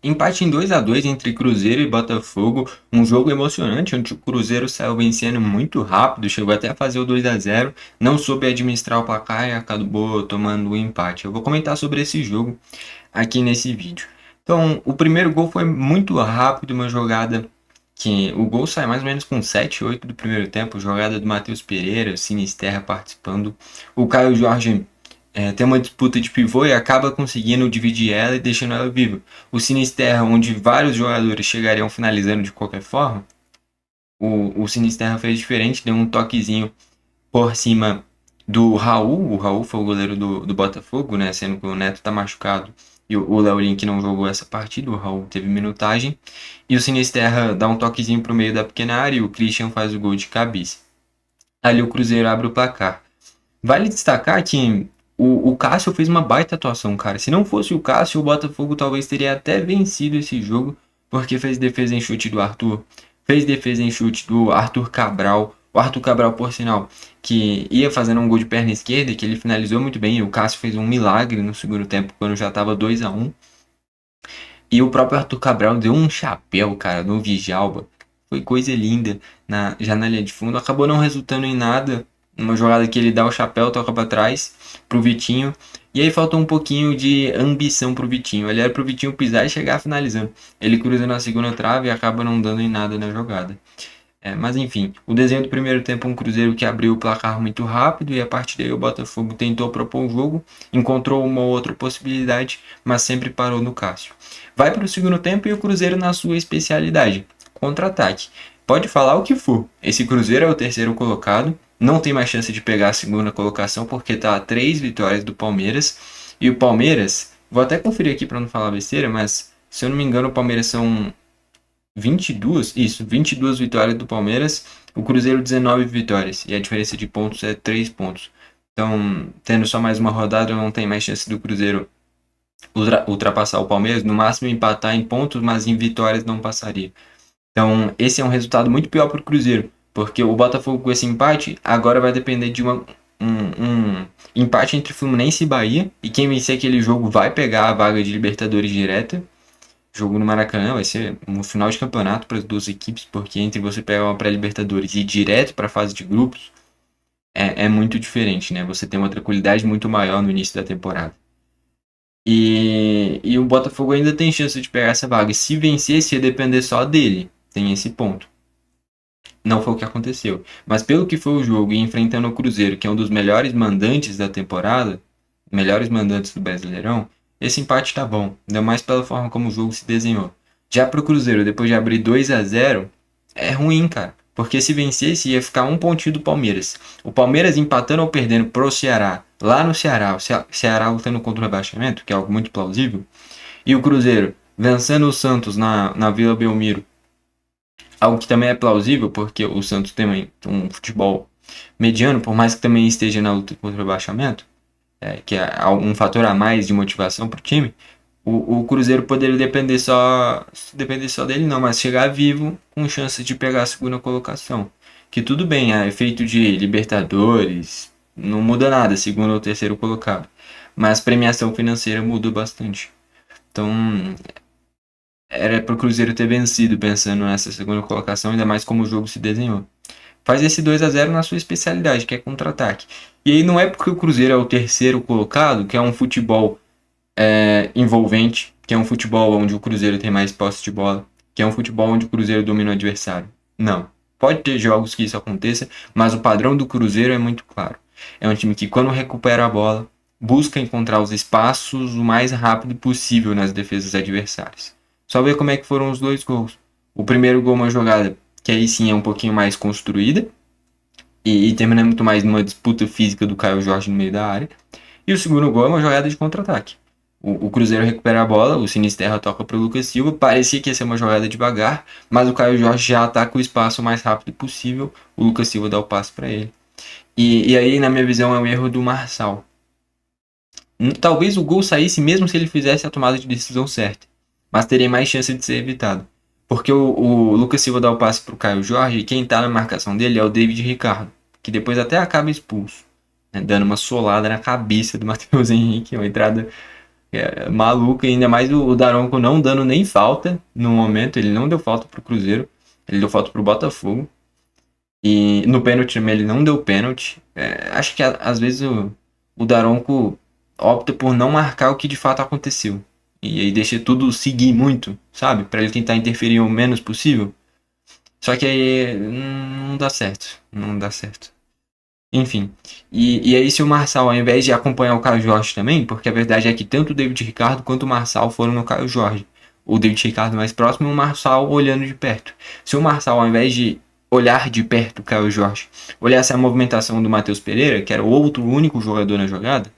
Empate em 2-2 entre Cruzeiro e Botafogo, um jogo emocionante onde o Cruzeiro saiu vencendo muito rápido, chegou até a fazer o 2-0, não soube administrar o placar e acabou tomando o empate. Eu vou comentar sobre esse jogo aqui nesse vídeo. Então, o primeiro gol foi muito rápido, uma jogada que o gol sai mais ou menos com 7-8 do primeiro tempo, jogada do Matheus Pereira, o Sinisterra participando, o Caio Jorge tem uma disputa de pivô e acaba conseguindo dividir ela e deixando ela viva. O Sinisterra, onde vários jogadores chegariam finalizando de qualquer forma, o Sinisterra fez diferente, deu um toquezinho por cima do Raul. O Raul foi o goleiro do Botafogo, né? Sendo que o Neto tá machucado e o Léo Link não jogou essa partida. O Raul teve minutagem. E o Sinisterra dá um toquezinho pro meio da pequena área e o Christian faz o gol de cabeça. Ali o Cruzeiro abre o placar. Vale destacar que o Cássio fez uma baita atuação, cara. Se não fosse o Cássio, o Botafogo talvez teria até vencido esse jogo, porque fez defesa em chute do Arthur, fez defesa em chute do Arthur Cabral. O Arthur Cabral, por sinal, que ia fazendo um gol de perna esquerda, que ele finalizou muito bem. E o Cássio fez um milagre no segundo tempo, quando já estava 2-1. E o próprio Arthur Cabral deu um chapéu, cara, no Djalma. Foi coisa linda já na linha de fundo. Acabou não resultando em nada. Uma jogada que ele dá o chapéu, toca para trás pro Vitinho. E aí faltou um pouquinho de ambição pro Vitinho. Ele era pro Vitinho pisar e chegar finalizando. Ele cruza na segunda trave e acaba não dando em nada na jogada. Mas enfim, o desenho do primeiro tempo, um Cruzeiro que abriu o placar muito rápido e a partir daí o Botafogo tentou propor o jogo, encontrou uma outra possibilidade, mas sempre parou no Cássio. Vai para o segundo tempo e o Cruzeiro na sua especialidade, contra-ataque. Pode falar o que for, esse Cruzeiro é o terceiro colocado, não tem mais chance de pegar a segunda colocação porque está a 3 vitórias do Palmeiras. E o Palmeiras, vou até conferir aqui para não falar besteira, mas se eu não me engano o Palmeiras são 22 vitórias do Palmeiras, o Cruzeiro 19 vitórias, e a diferença de pontos é 3 pontos. Então, tendo só mais uma rodada, não tem mais chance do Cruzeiro ultrapassar o Palmeiras, no máximo empatar em pontos, mas em vitórias não passaria. Então, esse é um resultado muito pior para o Cruzeiro, porque o Botafogo com esse empate agora vai depender de um empate entre Fluminense e Bahia, e quem vencer aquele jogo vai pegar a vaga de Libertadores direta. Jogo no Maracanã vai ser um final de campeonato para as duas equipes, porque entre você pegar uma pré-Libertadores e ir direto para a fase de grupos é muito diferente, né? Você tem uma tranquilidade muito maior no início da temporada. E o Botafogo ainda tem chance de pegar essa vaga. Se vencesse, ia depender só dele. Tem esse ponto. Não foi o que aconteceu. Mas pelo que foi o jogo e enfrentando o Cruzeiro, que é um dos melhores mandantes da temporada, melhores mandantes do Brasileirão, esse empate tá bom, ainda mais pela forma como o jogo se desenhou. Já pro Cruzeiro, depois de abrir 2-0, é ruim, cara. Porque se vencesse, ia ficar um pontinho do Palmeiras. O Palmeiras empatando ou perdendo pro Ceará, lá no Ceará, o Ceará lutando contra o rebaixamento, que é algo muito plausível, e o Cruzeiro vencendo o Santos na Vila Belmiro, algo que também é plausível, porque o Santos tem um futebol mediano, por mais que também esteja na luta contra o rebaixamento, que é um fator a mais de motivação para o time, o Cruzeiro poderia depender só dele não, mas chegar vivo com chances de pegar a segunda colocação. Que tudo bem, é efeito de Libertadores, não muda nada, segundo ou terceiro colocado. Mas premiação financeira muda bastante. Então, era para o Cruzeiro ter vencido pensando nessa segunda colocação, ainda mais como o jogo se desenhou. Faz esse 2-0 na sua especialidade, que é contra-ataque. E aí não é porque o Cruzeiro é o terceiro colocado, que é um futebol envolvente, que é um futebol onde o Cruzeiro tem mais posse de bola, que é um futebol onde o Cruzeiro domina o adversário. Não. Pode ter jogos que isso aconteça, mas o padrão do Cruzeiro é muito claro. É um time que, quando recupera a bola, busca encontrar os espaços o mais rápido possível nas defesas adversárias. Só ver como é que foram os dois gols. O primeiro gol é uma jogada que aí sim é um pouquinho mais construída e termina muito mais numa disputa física do Caio Jorge no meio da área. E o segundo gol é uma jogada de contra-ataque. O Cruzeiro recupera a bola, o Sinisterra toca para o Lucas Silva, parecia que ia ser uma jogada devagar, mas o Caio Jorge já ataca o espaço o mais rápido possível, o Lucas Silva dá o passe para ele. E aí, na minha visão, é um erro do Marçal. Talvez o gol saísse mesmo se ele fizesse a tomada de decisão certa, mas teria mais chance de ser evitado. Porque o Lucas Silva dá o passe para o Caio Jorge e quem está na marcação dele é o David Ricardo, que depois até acaba expulso, né, dando uma solada na cabeça do Matheus Henrique, uma entrada É maluco, ainda mais o Daronco não dando nem falta no momento. Ele não deu falta pro Cruzeiro, ele deu falta pro Botafogo. E no pênalti também ele não deu pênalti. Acho que às vezes o Daronco opta por não marcar o que de fato aconteceu. E aí deixa tudo seguir muito, sabe? Pra ele tentar interferir o menos possível. Só que aí não dá certo. Não dá certo. Enfim. E aí se o Marçal, ao invés de acompanhar o Caio Jorge também, porque a verdade é que tanto o David Ricardo quanto o Marçal foram no Caio Jorge. O David Ricardo mais próximo e o Marçal olhando de perto. Se o Marçal, ao invés de olhar de perto o Caio Jorge, olhasse a movimentação do Matheus Pereira, que era o outro único jogador na jogada,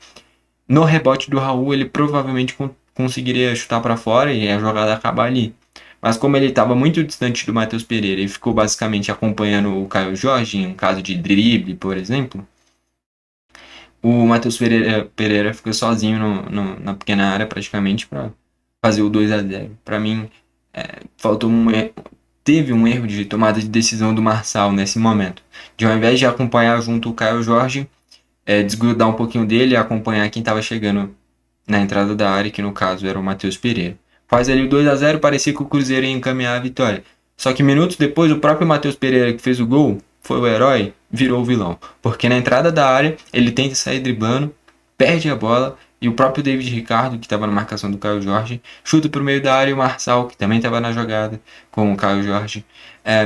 no rebote do Raul ele provavelmente conseguiria chutar para fora e a jogada acabar ali. Mas como ele estava muito distante do Matheus Pereira e ficou basicamente acompanhando o Caio Jorge, em um caso de drible, por exemplo, o Matheus Pereira ficou sozinho na pequena área praticamente para fazer o 2-0. Para mim, faltou teve um erro de tomada de decisão do Marçal nesse momento. De ao invés de acompanhar junto o Caio Jorge, desgrudar um pouquinho dele e acompanhar quem estava chegando na entrada da área, que no caso era o Matheus Pereira. Faz ali o 2-0, parecia que o Cruzeiro ia encaminhar a vitória. Só que minutos depois, o próprio Matheus Pereira, que fez o gol, foi o herói, virou o vilão. Porque na entrada da área, ele tenta sair driblando, perde a bola, e o próprio David Ricardo, que estava na marcação do Caio Jorge, chuta para o meio da área, e o Marçal, que também estava na jogada com o Caio Jorge,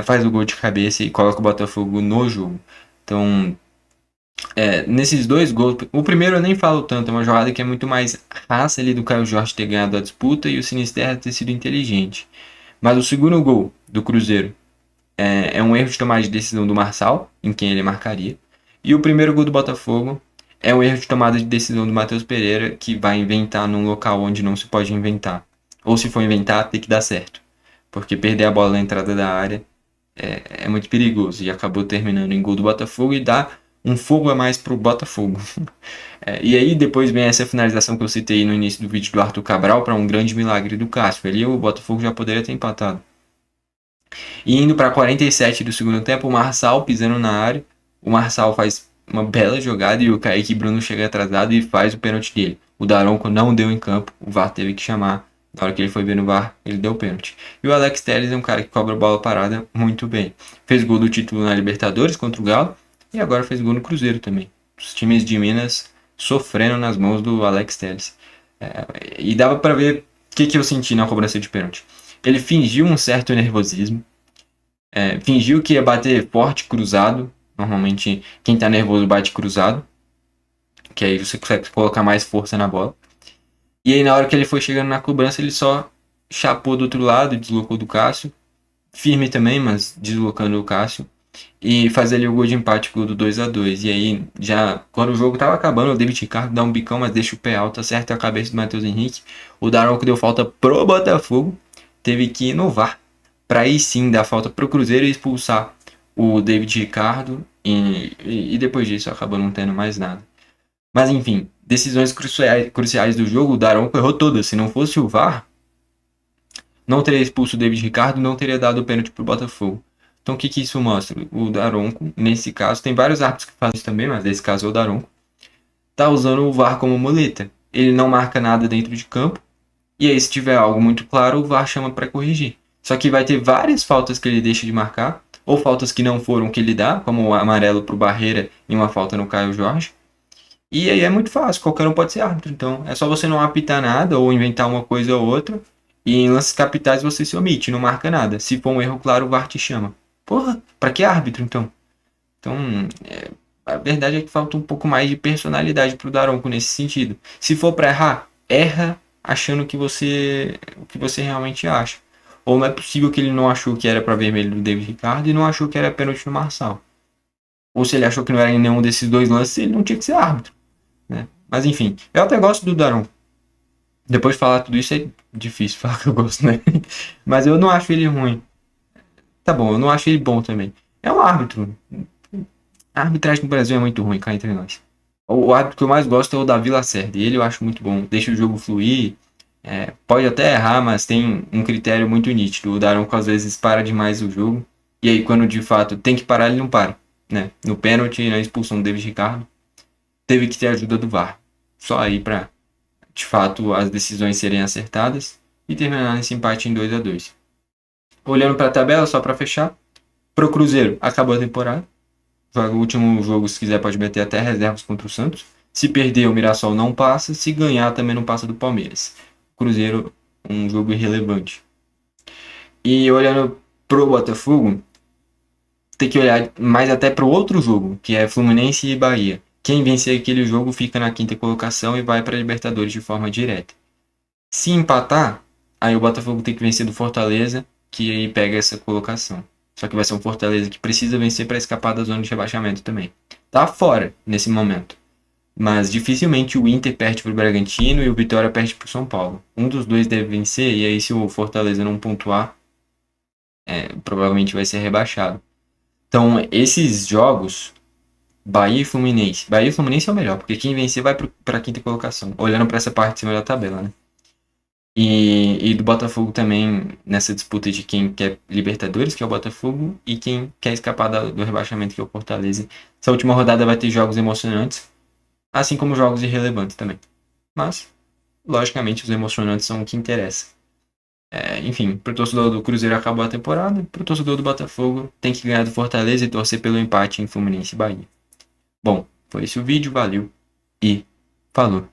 faz o gol de cabeça e coloca o Botafogo no jogo. Então, nesses dois gols, o primeiro eu nem falo tanto, é uma jogada que é muito mais raça ali do Caio Jorge ter ganhado a disputa e o Sinisterra ter sido inteligente. Mas o segundo gol do Cruzeiro é um erro de tomada de decisão do Marçal, em quem ele marcaria. E o primeiro gol do Botafogo é um erro de tomada de decisão do Matheus Pereira, que vai inventar num local onde não se pode inventar. Ou se for inventar, tem que dar certo. Porque perder a bola na entrada da área é muito perigoso. E acabou terminando em gol do Botafogo e dá um fogo a mais pro Botafogo. E aí depois vem essa finalização que eu citei no início do vídeo do Arthur Cabral para um grande milagre do Cássio. Ali o Botafogo já poderia ter empatado. E indo para 47 do segundo tempo, o Marçal pisando na área. O Marçal faz uma bela jogada e o Kaique Bruno chega atrasado e faz o pênalti dele. O Daronco não deu em campo, o VAR teve que chamar. Na hora que ele foi ver no VAR, ele deu pênalti. E o Alex Telles é um cara que cobra bola parada muito bem. Fez gol do título na Libertadores contra o Galo e agora fez gol no Cruzeiro também. Os times de Minas sofrendo nas mãos do Alex Telles. E dava para ver o que eu senti na cobrança de pênalti. Ele fingiu um certo nervosismo. Fingiu que ia bater forte cruzado. Normalmente quem tá nervoso bate cruzado. Que aí você consegue colocar mais força na bola. E aí na hora que ele foi chegando na cobrança, ele só chapou do outro lado, deslocou do Cássio. Firme também, mas deslocando o Cássio. E faz ali o gol de empate, o gol do 2-2. E aí, já quando o jogo tava acabando, o David Ricardo dá um bicão, mas deixa o pé alto, acerta a cabeça do Matheus Henrique. O Daronco deu falta pro Botafogo. Teve que inovar para aí sim dar falta pro Cruzeiro e expulsar o David Ricardo. E depois disso acabou não tendo mais nada. Mas enfim, decisões cruciais do jogo, o Daronco errou todas. Se não fosse o VAR, não teria expulso o David Ricardo, não teria dado o pênalti pro Botafogo. Então o que isso mostra? O Daronco, nesse caso, tem vários árbitros que fazem isso também, mas nesse caso é o Daronco, tá usando o VAR como muleta. Ele não marca nada dentro de campo, e aí se tiver algo muito claro, o VAR chama para corrigir. Só que vai ter várias faltas que ele deixa de marcar, ou faltas que não foram que ele dá, como o amarelo pro Barreira e uma falta no Caio Jorge. E aí é muito fácil, qualquer um pode ser árbitro. Então é só você não apitar nada ou inventar uma coisa ou outra. E em lances capitais você se omite, não marca nada. Se for um erro claro, o VAR te chama. Porra, pra que árbitro então? Então, a verdade é que falta um pouco mais de personalidade pro Daronco nesse sentido. Se for pra errar, erra achando o que você realmente acha. Ou não é possível que ele não achou que era pra vermelho do David Ricardo e não achou que era pênalti no Marçal. Ou se ele achou que não era em nenhum desses dois lances, ele não tinha que ser árbitro. Né? Mas enfim, eu até gosto do Daronco. Depois de falar tudo isso é difícil falar que eu gosto, né? Mas eu não acho ele ruim. Tá bom, eu não acho ele bom também. É um árbitro. A arbitragem no Brasil é muito ruim, cá entre nós. O árbitro que eu mais gosto é o Davi Lacerda. Ele eu acho muito bom. Deixa o jogo fluir. Pode até errar, mas tem um critério muito nítido. O Daronco às vezes para demais o jogo. E aí quando de fato tem que parar, ele não para. Né? No pênalti, na expulsão do David Ricardo, teve que ter a ajuda do VAR. Só aí pra de fato as decisões serem acertadas e terminar nesse empate em 2-2. Olhando para a tabela, só para fechar, pro Cruzeiro acabou a temporada. O último jogo, se quiser, pode meter até reservas contra o Santos. Se perder, o Mirassol não passa. Se ganhar, também não passa do Palmeiras. Cruzeiro, um jogo irrelevante. E olhando pro Botafogo, tem que olhar mais até pro outro jogo, que é Fluminense e Bahia. Quem vencer aquele jogo fica na quinta colocação e vai para a Libertadores de forma direta. Se empatar, aí o Botafogo tem que vencer do Fortaleza, que aí pega essa colocação. Só que vai ser um Fortaleza que precisa vencer para escapar da zona de rebaixamento também. Tá fora nesse momento. Mas dificilmente o Inter perde para o Bragantino e o Vitória perde para o São Paulo. Um dos dois deve vencer e aí se o Fortaleza não pontuar, provavelmente vai ser rebaixado. Então esses jogos, Bahia e Fluminense. Bahia e Fluminense é o melhor, porque quem vencer vai para a quinta colocação. Olhando para essa parte de cima da tabela, né? E do Botafogo também, nessa disputa de quem quer Libertadores, que é o Botafogo, e quem quer escapar do rebaixamento, que é o Fortaleza. Essa última rodada vai ter jogos emocionantes, assim como jogos irrelevantes também. Mas, logicamente, os emocionantes são o que interessa. Enfim, pro torcedor do Cruzeiro acabou a temporada, pro torcedor do Botafogo tem que ganhar do Fortaleza e torcer pelo empate em Fluminense e Bahia. Bom, foi esse o vídeo, valeu e falou!